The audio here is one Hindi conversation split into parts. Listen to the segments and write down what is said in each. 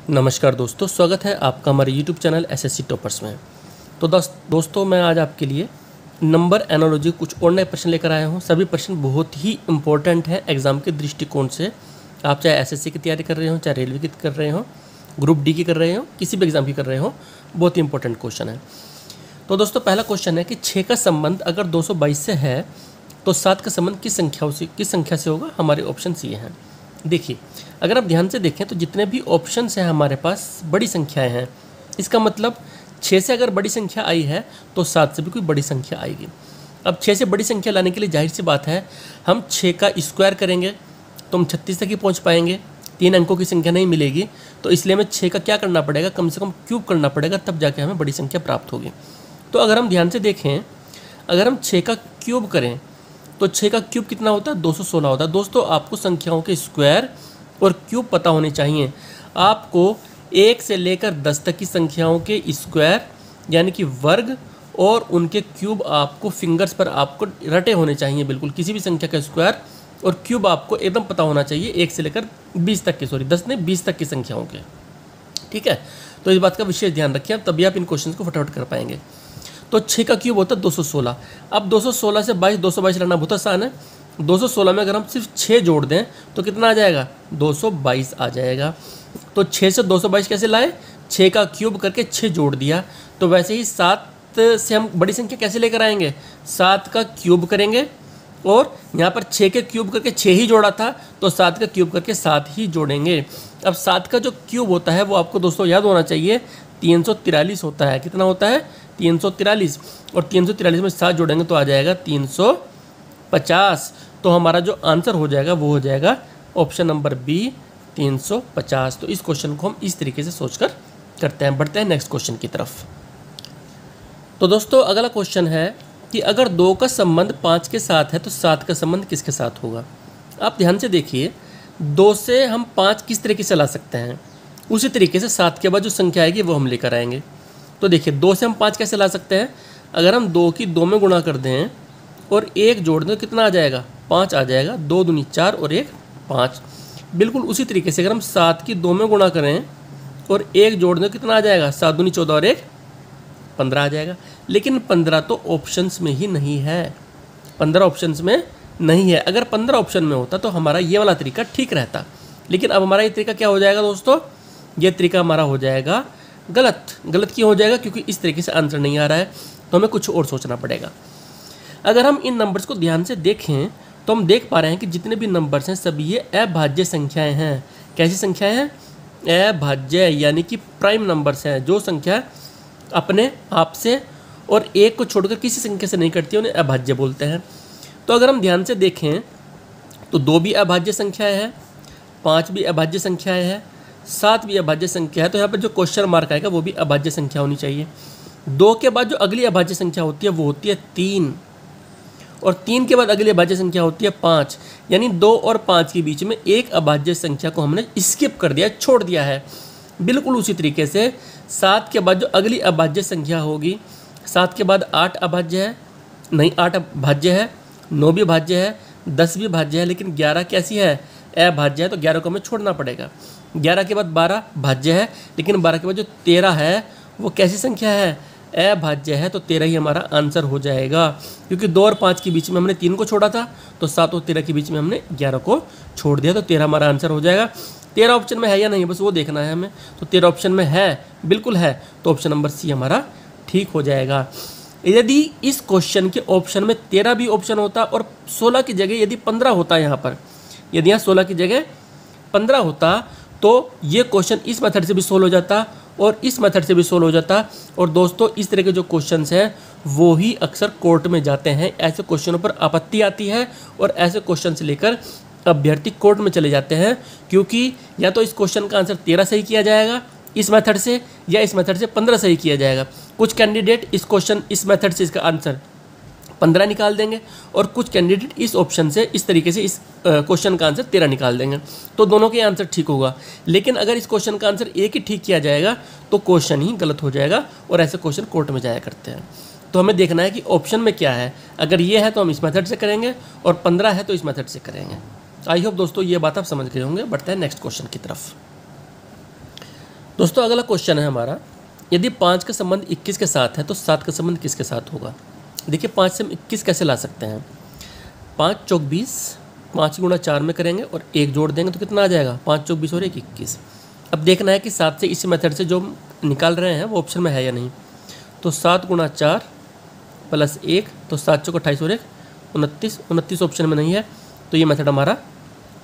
नमस्कार दोस्तों, स्वागत है आपका हमारे YouTube चैनल एसएससी टॉपर्स में। तो दोस्तों मैं आज आपके लिए नंबर एनालॉजी कुछ और नए प्रश्न लेकर आया हूँ। सभी प्रश्न बहुत ही इम्पोर्टेंट हैं एग्ज़ाम के दृष्टिकोण से। आप चाहे एसएससी की तैयारी कर रहे हो, चाहे रेलवे की कर रहे हो, ग्रुप डी की कर रहे हो, किसी भी एग्ज़ाम की कर रहे हो, बहुत ही इंपॉर्टेंट क्वेश्चन है। तो दोस्तों पहला क्वेश्चन है कि 6 का संबंध अगर 222 से है तो 7 का संबंध किस संख्या से होगा। हमारे ऑप्शन ये हैं। देखिए, अगर आप ध्यान से देखें तो जितने भी ऑप्शंस हैं हमारे पास बड़ी संख्याएं हैं। इसका मतलब 6 से अगर बड़ी संख्या आई है तो 7 से भी कोई बड़ी संख्या आएगी। अब 6 से बड़ी संख्या लाने के लिए जाहिर सी बात है हम 6 का स्क्वायर करेंगे तो हम 36 तक ही पहुंच पाएंगे। 3 अंकों की संख्या नहीं मिलेगी, तो इसलिए हमें 6 का क्या करना पड़ेगा, कम से कम क्यूब करना पड़ेगा, तब जाके हमें बड़ी संख्या प्राप्त होगी। तो अगर हम ध्यान से देखें, अगर हम 6 का क्यूब करें तो 6 का क्यूब कितना होता है, 216 होता है। दोस्तों आपको संख्याओं के स्क्वायर और क्यूब पता होने चाहिए। आपको 1 से लेकर 10 तक की संख्याओं के स्क्वायर यानी कि वर्ग और उनके क्यूब आपको फिंगर्स पर आपको रटे होने चाहिए। बिल्कुल किसी भी संख्या का स्क्वायर और क्यूब आपको एकदम पता होना चाहिए 1 से लेकर 20 तक के, 10 नहीं 20 तक की संख्याओं के। ठीक है, तो इस बात का विशेष ध्यान रखिए, तभी आप इन क्वेश्चन को फटाफट कर पाएंगे। तो 6 का क्यूब होता है 216। अब 216 से 222 लेना बहुत आसान है। 216 में अगर हम सिर्फ 6 जोड़ दें तो कितना आ जाएगा, 222 आ जाएगा। तो 6 से 222 कैसे लाए, 6 का क्यूब करके 6 जोड़ दिया। तो वैसे ही 7 से हम बड़ी संख्या कैसे लेकर आएंगे, 7 का क्यूब करेंगे और यहाँ पर 6 के क्यूब करके 6 ही जोड़ा था तो 7 का क्यूब करके 7 ही जोड़ेंगे। अब 7 का जो क्यूब होता है वो आपको दोस्तों याद होना चाहिए 343 होता है। कितना होता है, 343। और 343 में 7 जोड़ेंगे तो आ जाएगा 350। तो हमारा जो आंसर हो जाएगा वो हो जाएगा ऑप्शन नंबर बी, 350। तो इस क्वेश्चन को हम इस तरीके से सोचकर करते हैं। बढ़ते हैं नेक्स्ट क्वेश्चन की तरफ। तो दोस्तों अगला क्वेश्चन है कि अगर 2 का संबंध 5 के साथ है तो 7 का संबंध किसके साथ होगा। आप ध्यान से देखिए, 2 से हम 5 किस तरीके से ला सकते हैं, उसी तरीके से 7 के बाद जो संख्या आएगी वो हम लेकर आएंगे। तो देखिए 2 से हम 5 कैसे ला सकते हैं, अगर हम 2 की 2 में गुणा कर दें और 1 जोड़ दें तो कितना आ जाएगा, 5 आ जाएगा। 2 दूनी 4 और 1 5। बिल्कुल उसी तरीके से अगर हम 7 की 2 में गुणा करें और 1 जोड़ दें तो कितना आ जाएगा, 7 दूनी 14 और 1 15 आ जाएगा। लेकिन 15 तो ऑप्शंस में ही नहीं है, 15 ऑप्शंस में नहीं है। अगर 15 ऑप्शन में होता तो हमारा ये वाला तरीका ठीक रहता, लेकिन अब हमारा ये तरीका क्या हो जाएगा दोस्तों, ये तरीका हमारा हो जाएगा गलत। गलत क्यों हो जाएगा, क्योंकि इस तरीके से आंसर नहीं आ रहा है, तो हमें कुछ और सोचना पड़ेगा। अगर हम इन नंबर्स को ध्यान से देखें तो हम देख पा रहे हैं कि जितने भी नंबर्स हैं सभी ये अभाज्य संख्याएं हैं। कैसी संख्याएं हैं, अभाज्य, यानी कि प्राइम नंबर्स हैं। जो संख्या अपने आप से और एक को छोड़कर किसी संख्या से नहीं करती उन्हें अभाज्य बोलते हैं। तो अगर हम ध्यान से देखें तो 2 भी अभाज्य संख्याएँ हैं, 5 भी अभाज्य संख्याएँ हैं, 7 भी अभाज्य संख्या है। तो यहाँ पर जो क्वेश्चन मार्क आएगा वो भी अभाज्य संख्या होनी चाहिए। 2 के बाद जो अगली अभाज्य संख्या होती है वो होती है 3, और 3 के बाद अगली अभाज्य संख्या होती है 5। यानी 2 और 5 के बीच में एक अभाज्य संख्या को हमने स्किप कर दिया, छोड़ दिया है। बिल्कुल उसी तरीके से 7 के बाद जो अगली अभाज्य संख्या होगी, 7 के बाद 8 अभाज्य है, नहीं 8 भाज्य है, 9 भी भाज्य है, 10 भी भाज्य है, लेकिन 11 कैसी है, अभाज्य है। तो 11 को हमें छोड़ना पड़ेगा। 11 के बाद 12 भाज्य है, लेकिन 12 के बाद जो 13 है वो कैसी संख्या है, अभाज्य है। तो 13 ही हमारा आंसर हो जाएगा, क्योंकि 2 और 5 के बीच में हमने 3 को छोड़ा था, तो 7 और 13 के बीच में हमने 11 को छोड़ दिया, तो 13 हमारा आंसर हो जाएगा। 13 ऑप्शन में है या नहीं, बस वो देखना है हमें। तो 13 ऑप्शन में है, बिल्कुल है, तो ऑप्शन नंबर सी हमारा ठीक हो जाएगा। यदि इस क्वेश्चन के ऑप्शन में 13 भी ऑप्शन होता और 16 की जगह यदि 15 होता, यहाँ पर यदि यहाँ 16 की जगह 15 होता तो ये क्वेश्चन इस मेथड से भी सोल्व हो जाता और इस मेथड से भी सोल्व हो जाता। और दोस्तों इस तरह के जो क्वेश्चंस हैं वो ही अक्सर कोर्ट में जाते हैं। ऐसे क्वेश्चनों पर आपत्ति आती है और ऐसे क्वेश्चन से लेकर अभ्यर्थी कोर्ट में चले जाते हैं, क्योंकि या तो इस क्वेश्चन का आंसर 13 सही किया जाएगा इस मेथड से, या इस मेथड से 15 सही किया जाएगा। कुछ कैंडिडेट इस मेथड से इसका आंसर 15 निकाल देंगे और कुछ कैंडिडेट इस ऑप्शन से इस तरीके से इस क्वेश्चन का आंसर 13 निकाल देंगे। तो दोनों के आंसर ठीक होगा, लेकिन अगर इस क्वेश्चन का आंसर एक ही ठीक किया जाएगा तो क्वेश्चन ही गलत हो जाएगा, और ऐसे क्वेश्चन कोर्ट में जाया करते हैं। तो हमें देखना है कि ऑप्शन में क्या है। अगर ये है तो हम इस मेथड से करेंगे, और 15 है तो इस मेथड से करेंगे। आई होप दोस्तों ये बात आप समझ गए होंगे। बढ़ते हैं नेक्स्ट क्वेश्चन की तरफ। दोस्तों अगला क्वेश्चन है हमारा, यदि 5 का संबंध 21 के साथ है तो 7 का संबंध किसके साथ होगा। देखिए 5 से हम 21 कैसे ला सकते हैं, 5 चौक 20, 5 गुणा 4 में करेंगे और 1 जोड़ देंगे तो कितना आ जाएगा, 5 चौक 20 और 1 21। अब देखना है कि 7 से इसी मेथड से जो निकाल रहे हैं वो ऑप्शन में है या नहीं। तो 7 गुणा 4 प्लस 1, तो 7 चौक 28 और 1 29, 29 ऑप्शन में नहीं है, तो ये मेथड हमारा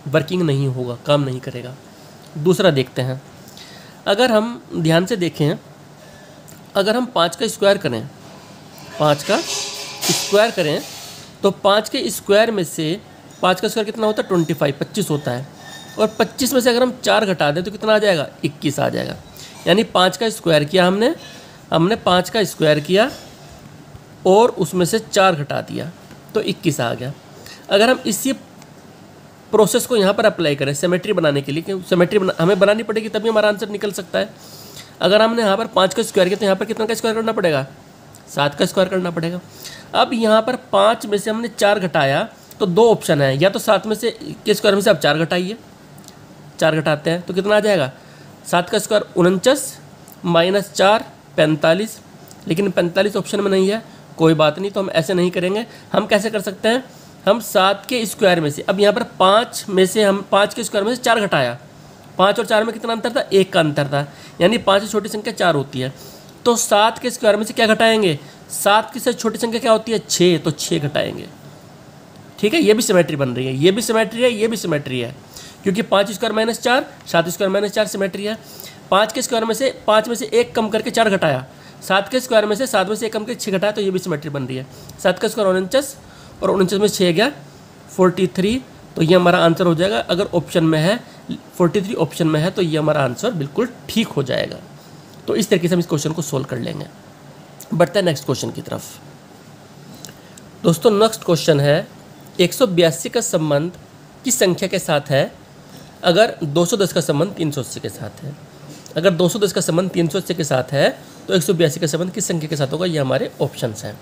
वर्किंग नहीं होगा, काम नहीं करेगा। दूसरा देखते हैं, अगर हम ध्यान से देखें, अगर हम 5 का स्क्वायर करें, 5 का स्क्वायर करें तो 5 के स्क्वायर में से 5 का स्क्वायर कितना होता है 25, 25 होता है, और 25 में से अगर हम 4 घटा दें तो कितना आ जाएगा 21 आ जाएगा। यानी 5 का स्क्वायर किया हमने 5 का स्क्वायर किया और उसमें से 4 घटा दिया तो 21 आ गया। अगर हम इसी प्रोसेस को यहाँ पर अप्लाई करें सिमेट्री बनाने के लिए, कि सिमेट्री हमें बनानी पड़ेगी तभी हमारा आंसर निकल सकता है। अगर हमने यहाँ पर 5 का स्क्वायर किया तो यहाँ पर कितना का स्क्वायर करना पड़ेगा, 7 का स्क्वायर करना पड़ेगा। अब यहाँ पर 5 में से हमने 4 घटाया तो 2 ऑप्शन है, या तो 7 में से के स्क्वायर में से आप 4 घटाइए, 4 घटाते हैं तो कितना आ जाएगा, 7 का स्क्वायर 49 माइनस 4 45, लेकिन 45 ऑप्शन में नहीं है, कोई बात नहीं, तो हम ऐसे नहीं करेंगे। हम कैसे कर सकते हैं, हम 7 के स्क्वायर में से, अब यहाँ पर 5 में से हम 5 के स्क्वायर में से 4 घटाया, 5 और 4 में कितना अंतर था, 1 का अंतर था, यानी 5 से छोटी संख्या 4 होती है। तो 7 के स्क्वायर में से क्या घटाएंगे, 7 की से छोटी संख्या क्या होती है 6, तो 6 घटाएंगे। ठीक है, ये भी सिमेट्री बन रही है, ये भी सिमेट्री है, ये भी सिमेट्री है, क्योंकि 5 square minus 4, 7 square minus 4 symmetry है। 5 के स्क्वायर में से 5 में से 1 कम करके 4 घटाया, 7 के स्क्वायर में से 7 में से 1 कम करके 6 घटाया, तो ये भी सिमेट्री बन रही है। 7 का स्क्वायर 49 और 49 में 6 गया 43, तो ये हमारा आंसर हो जाएगा। अगर ऑप्शन में है 43 ऑप्शन में है तो ये हमारा आंसर बिल्कुल ठीक हो जाएगा। तो इस तरीके से हम इस क्वेश्चन को सोल्व कर लेंगे। बढ़ते हैं नेक्स्ट क्वेश्चन की तरफ। दोस्तों नेक्स्ट क्वेश्चन है, 182 का संबंध किस संख्या के साथ है अगर 210 का संबंध 380 के साथ है। अगर 210 का संबंध 380 के साथ है तो 182 का संबंध किस संख्या के साथ होगा, ये हमारे ऑप्शंस हैं।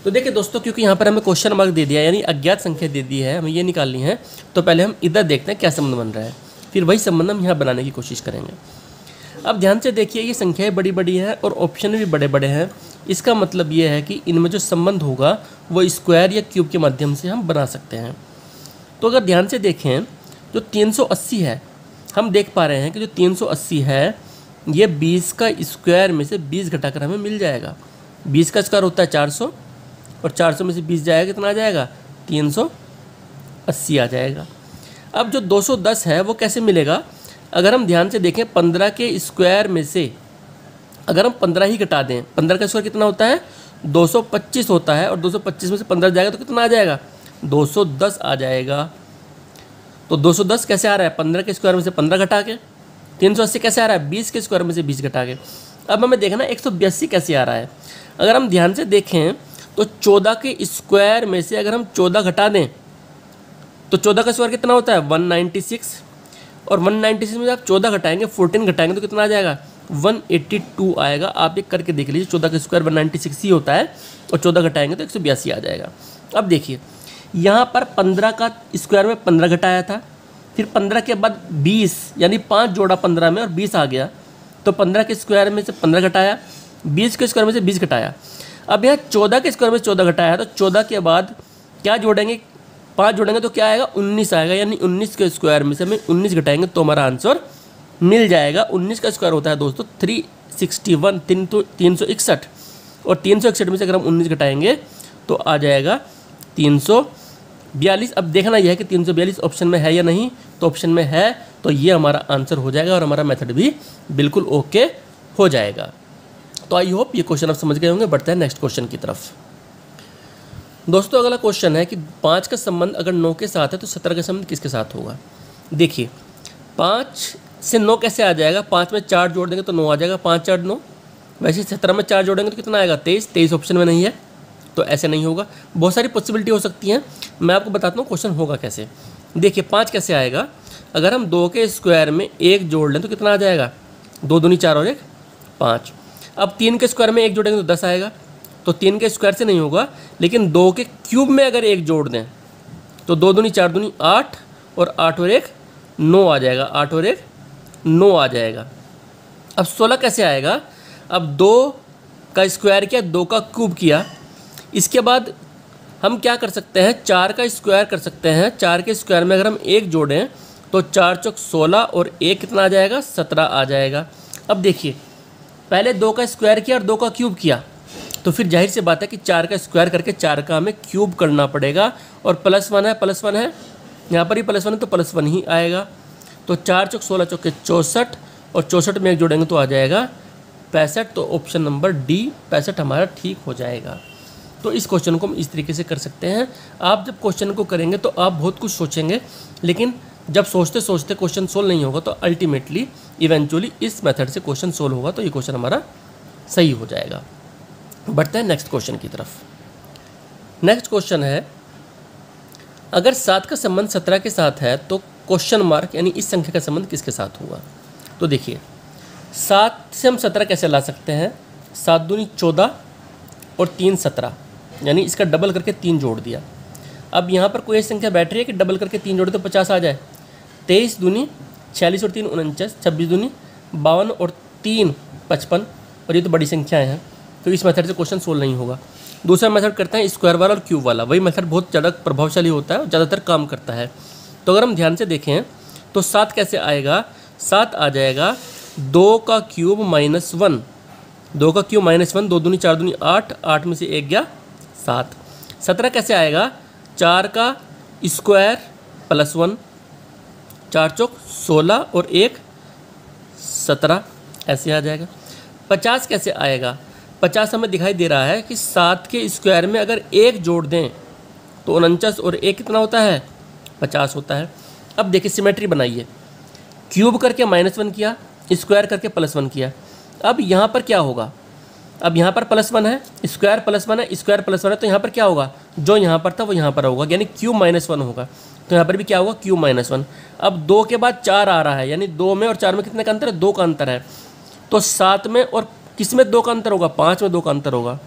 तो देखिए दोस्तों, क्योंकि यहाँ पर हमें क्वेश्चन मार्क दे दिया, यानी अज्ञात संख्या दे दी है, हमें ये निकालनी है, तो पहले हम इधर देखते हैं क्या संबंध बन रहा है, फिर वही संबंध हम यहाँ बनाने की कोशिश करेंगे। अब ध्यान से देखिए, ये संख्याएं बड़ी बड़ी हैं और ऑप्शन भी बड़े बड़े हैं। इसका मतलब ये है कि इनमें जो संबंध होगा वो स्क्वायर या क्यूब के माध्यम से हम बना सकते हैं। तो अगर ध्यान से देखें, जो 380 है, हम देख पा रहे हैं कि जो 380 है ये 20 का स्क्वायर में से 20 घटाकर हमें मिल जाएगा। 20 का स्क्वायर होता है 400 और 400 में से 20 जाएगा, कितना आ जाएगा 380 आ जाएगा। अब जो 210 है वो कैसे मिलेगा, अगर हम ध्यान से देखें 15 के स्क्वायर में से अगर हम 15 ही घटा दें, 15 का स्क्वायर कितना होता है 225 होता है, और 225 में से 15 जाएगा तो कितना आ जाएगा 210 आ जाएगा। तो 210 कैसे आ रहा है, 15 के स्क्वायर में से 15 घटा के। 380 कैसे आ रहा है, 20 के स्क्वायर में से 20 घटा के। अब हमें देखना 182 कैसे आ रहा है। अगर हम ध्यान से देखें तो 14 के स्क्वायर में से अगर हम 14 घटा दें तो 14 का स्क्वायर कितना होता है 196, और 196 में आप 14 घटाएंगे 14 घटाएंगे तो कितना आ जाएगा 182 आएगा। आप एक करके देख लीजिए, 14 का स्क्वायर 196 ही होता है और 14 घटाएंगे तो 182 आ जाएगा। अब देखिए यहाँ पर 15 का स्क्वायर में 15 घटाया था, फिर 15 के बाद 20 यानी 5 जोड़ा 15 में और 20 आ गया, तो 15 के स्क्वायर में से 15 घटाया, 20 के स्क्वायर में से 20 घटाया। अब यहाँ 14 के स्क्वायर में 14 घटाया, तो 14 के बाद क्या जोड़ेंगे 5 जोड़ेंगे तो क्या आएगा 19 आएगा, यानी 19 के स्क्वायर में से हमें 19 घटाएंगे तो हमारा आंसर मिल जाएगा। 19 का स्क्वायर होता है दोस्तों 361 361, और 361 में से अगर हम 19 घटाएंगे तो आ जाएगा 342। अब देखना यह है कि 342 ऑप्शन में है या नहीं, तो ऑप्शन में है तो ये हमारा आंसर हो जाएगा और हमारा मेथड भी बिल्कुल ओके हो जाएगा। तो आई होप ये क्वेश्चन आप समझ गए होंगे। बढ़ते हैं नेक्स्ट क्वेश्चन की तरफ। दोस्तों अगला क्वेश्चन है कि 5 का संबंध अगर 9 के साथ है तो 17 का संबंध किसके साथ होगा। देखिए 5 से 9 कैसे आ जाएगा, 5 में 4 जोड़ देंगे तो 9 आ जाएगा, 5 4 9। वैसे 17 में 4 जोड़ेंगे तो कितना आएगा 23, 23 ऑप्शन में नहीं है तो ऐसे नहीं होगा। बहुत सारी पॉसिबिलिटी हो सकती हैं, मैं आपको बताता हूँ क्वेश्चन होगा कैसे। देखिए 5 कैसे आएगा, अगर हम 2 के स्क्वायर में 1 जोड़ लें तो कितना आ जाएगा 2 दूनी 4 और 1 5। अब 3 के स्क्वायर में 1 जोड़ेंगे तो 10 आएगा, तो 3 के स्क्वायर से नहीं होगा, लेकिन 2 के क्यूब में अगर 1 जोड़ दें तो 2 दूनी 4 दूनी 8 और 8 और 1 9 आ जाएगा, 8 और 1 9 आ जाएगा। अब 16 कैसे आएगा? अब 2 का स्क्वायर किया, 2 का क्यूब किया, इसके बाद हम क्या कर सकते हैं, 4 का स्क्वायर कर सकते हैं। 4 के स्क्वायर में अगर हम 1 जोड़ें तो 4 चौक 16 और 1 कितना आ जाएगा, 17 आ जाएगा। अब देखिए पहले 2 का स्क्वायर किया और 2 का क्यूब किया, तो फिर जाहिर सी बात है कि 4 का स्क्वायर करके 4 का हमें क्यूब करना पड़ेगा, और +1 है, +1 है, यहाँ पर ही +1 है तो +1 ही आएगा। तो 4 चौक 16 चौके 64, और 64 में 1 जोड़ेंगे तो आ जाएगा 65। तो ऑप्शन नंबर डी 65 हमारा ठीक हो जाएगा। तो इस क्वेश्चन को हम इस तरीके से कर सकते हैं। आप जब क्वेश्चन को करेंगे तो आप बहुत कुछ सोचेंगे, लेकिन जब सोचते सोचते क्वेश्चन सोल्व नहीं होगा तो अल्टीमेटली इवेंचुअली इस मेथड से क्वेश्चन सोल्व होगा, तो ये क्वेश्चन हमारा सही हो जाएगा। बढ़ते हैं नेक्स्ट क्वेश्चन की तरफ। नेक्स्ट क्वेश्चन है, अगर 7 का संबंध 17 के साथ है तो क्वेश्चन मार्क यानी इस संख्या का संबंध किसके साथ होगा? तो देखिए 7 से हम 17 कैसे ला सकते हैं, 7 दूनी 14 और 3 17, यानी इसका डबल करके 3 जोड़ दिया। अब यहाँ पर कोई संख्या बैठ रही है कि डबल करके 3 जोड़े तो 50 आ जाए। 23 दूनी 46 और 3 49, 26 दूनी 52 और 3 55, और ये तो बड़ी संख्याएं हैं, तो इस मेथड से क्वेश्चन सोल्व नहीं होगा। दूसरा मेथड करते हैं स्क्वायर वाला और क्यूब वाला। वही मेथड बहुत ज़्यादा प्रभावशाली होता है और ज़्यादातर काम करता है। तो अगर हम ध्यान से देखें तो 7 कैसे आएगा, 7 आ जाएगा 2 का क्यूब -1, 2 का क्यूब -1, 2 दूनी 4 दूनी 8, 8 में से 1 गया 7। 17 कैसे आएगा, 4 का स्क्वायर +1, 4 चौक 16 और 1 17, ऐसे आ जाएगा। 50 कैसे आएगा, 50 हमें दिखाई दे रहा है कि 7 के स्क्वायर में अगर 1 जोड़ दें तो 49 और 1 कितना होता है, 50 होता है। अब देखिए सिमेट्री बनाइए, क्यूब करके -1 किया, स्क्वायर करके +1 किया। अब यहाँ पर क्या होगा, अब यहाँ पर +1 है, स्क्वायर +1 है, स्क्वायर +1 है, तो यहाँ पर क्या होगा, जो यहाँ पर था वो यहाँ पर होगा, यानी क्यूब -1 होगा। तो यहाँ पर भी क्या होगा, क्यूब -1। अब 2 के बाद 4 आ रहा है, यानी 2 में और 4 में कितने का अंतर है, 2 का अंतर है। तो 7 में और किस में 2 का अंतर होगा, 5 में 2 का अंतर होगा।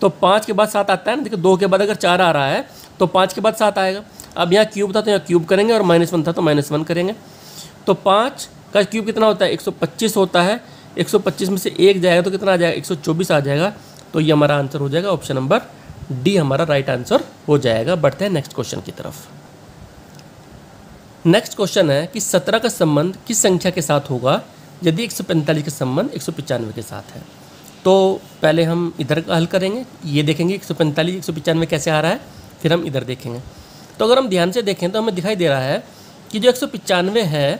तो 5 के बाद 7 आता है ना, देखिए 2 के बाद अगर 4 आ रहा है तो 5 के बाद 7 आएगा। अब यहाँ क्यूब था तो यहाँ क्यूब करेंगे, और -1 था तो -1 करेंगे। तो 5 का क्यूब कितना होता है, 125 होता है। 125 में से 1 जाएगा तो कितना आ जाएगा, 124 आ जाएगा। तो ये हमारा आंसर हो जाएगा, ऑप्शन नंबर डी हमारा राइट आंसर हो जाएगा। बढ़ते हैं नेक्स्ट क्वेश्चन की तरफ। नेक्स्ट क्वेश्चन है कि 17 का संबंध किस संख्या के साथ होगा यदि 145 का संबंध 195 के साथ है। तो पहले हम इधर का हल करेंगे, ये देखेंगे 145 195 कैसे आ रहा है, फिर हम इधर देखेंगे। तो अगर हम ध्यान से देखें तो हमें दिखाई दे रहा है कि जो 195 है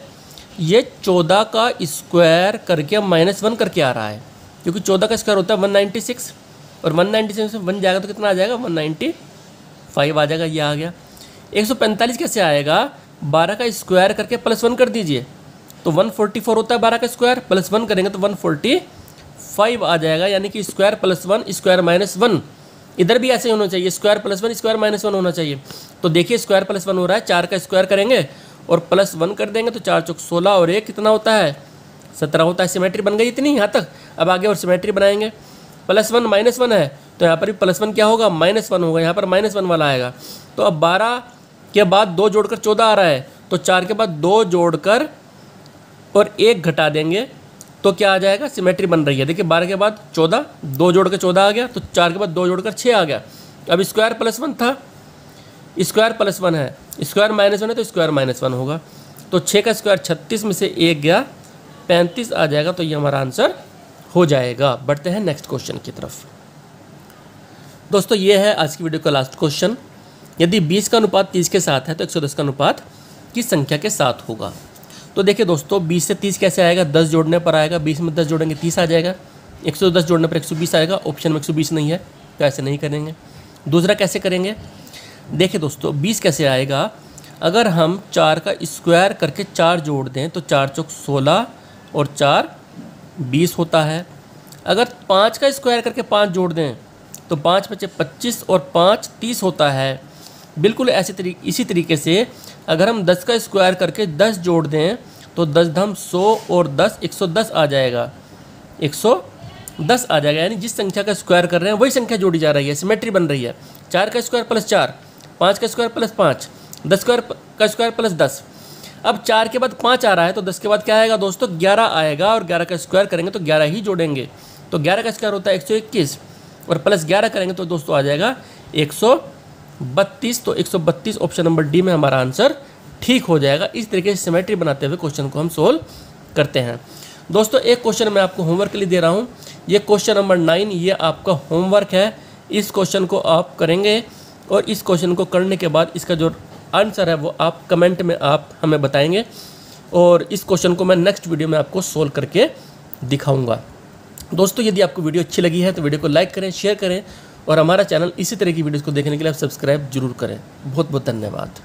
ये 14 का स्क्वायर करके -1 करके आ रहा है, क्योंकि 14 का स्क्वायर होता है 196, और 196 से 1 जाएगा तो कितना आ जाएगा, 195 आ जाएगा, ये आ गया। 145 कैसे आएगा, 12 का स्क्वायर करके +1 कर दीजिए तो 144 होता है, 12 का स्क्वायर +1 करेंगे तो 145 आ जाएगा, यानी कि स्क्वायर +1 स्क्वायर -1। इधर भी ऐसे होना चाहिए, स्क्वायर +1 स्क्वायर -1 होना चाहिए। तो देखिए स्क्वायर +1 हो रहा है, 4 का स्क्वायर करेंगे और +1 कर देंगे तो 4 चौक 16 और 1 कितना होता है, 17 होता है। सिमेट्री बन गई इतनी यहाँ तक। अब आगे और सिमेट्री बनाएंगे, +1 -1 है तो यहाँ पर भी +1 क्या होगा, -1 होगा, यहाँ पर -1 वाला आएगा। तो अब 12 के बाद 2 जोड़कर 14 आ रहा है, तो 4 के बाद 2 जोड़कर और 1 घटा देंगे तो क्या आ जाएगा, सिमेट्री बन रही है। देखिए 12 के बाद 14, 2 जोड़ के 14 आ गया, तो 4 के बाद 2 जोड़कर 6 आ गया। अब स्क्वायर +1 था, स्क्वायर +1 है, स्क्वायर -1 है तो स्क्वायर -1 होगा। तो 6 का स्क्वायर 36 में से 1 गया 35 आ जाएगा, तो ये हमारा आंसर हो जाएगा। बढ़ते हैं नेक्स्ट क्वेश्चन की तरफ। दोस्तों ये है आज की वीडियो का लास्ट क्वेश्चन। यदि 20 का अनुपात 30 के साथ है तो 110 का अनुपात किस संख्या के साथ होगा। तो देखिए दोस्तों 20 से 30 कैसे आएगा, 10 जोड़ने पर आएगा, 20 में 10 जोड़ेंगे 30 आ जाएगा, 110 जोड़ने पर 120 आएगा। ऑप्शन में 120 नहीं है तो ऐसे नहीं करेंगे। दूसरा कैसे करेंगे, देखिए दोस्तों 20 कैसे आएगा, अगर हम 4 का स्क्वायर करके 4 जोड़ दें तो 4 चौक 16 और 4 20 होता है। अगर 5 का स्क्वायर करके 5 जोड़ दें तो 5 बचे 25 और 5 30 होता है। बिल्कुल इसी तरीके से अगर हम 10 का स्क्वायर करके 10 जोड़ दें तो 10 धम 100 और 10 110 आ जाएगा, 110 आ जाएगा। यानी जिस संख्या का स्क्वायर कर रहे हैं वही संख्या जोड़ी जा रही है, सिमेट्री बन रही है। 4 का स्क्वायर +4, 5 का स्क्वायर +5, 10 का स्क्वायर +10। अब 4 के बाद 5 आ रहा है तो 10 के बाद क्या आएगा दोस्तों 11 आएगा, और 11 का स्क्वायर करेंगे तो 11 ही जोड़ेंगे, तो 11 का स्क्वायर होता है 121, और प्लस 11 करेंगे तो दोस्तों आ जाएगा 132। तो 132 ऑप्शन नंबर डी में हमारा आंसर ठीक हो जाएगा। इस तरीके से सिमेट्री बनाते हुए क्वेश्चन को हम सोल्व करते हैं। दोस्तों एक क्वेश्चन मैं आपको होमवर्क के लिए दे रहा हूँ, ये क्वेश्चन नंबर 9, ये आपका होमवर्क है। इस क्वेश्चन को आप करेंगे और इस क्वेश्चन को करने के बाद इसका जो आंसर है वो आप कमेंट में आप हमें बताएंगे, और इस क्वेश्चन को मैं नेक्स्ट वीडियो में आपको सोल्व करके दिखाऊंगा। दोस्तों यदि आपको वीडियो अच्छी लगी है तो वीडियो को लाइक करें, शेयर करें, और हमारा चैनल इसी तरह की वीडियोस को देखने के लिए आप सब्सक्राइब जरूर करें। बहुत बहुत धन्यवाद।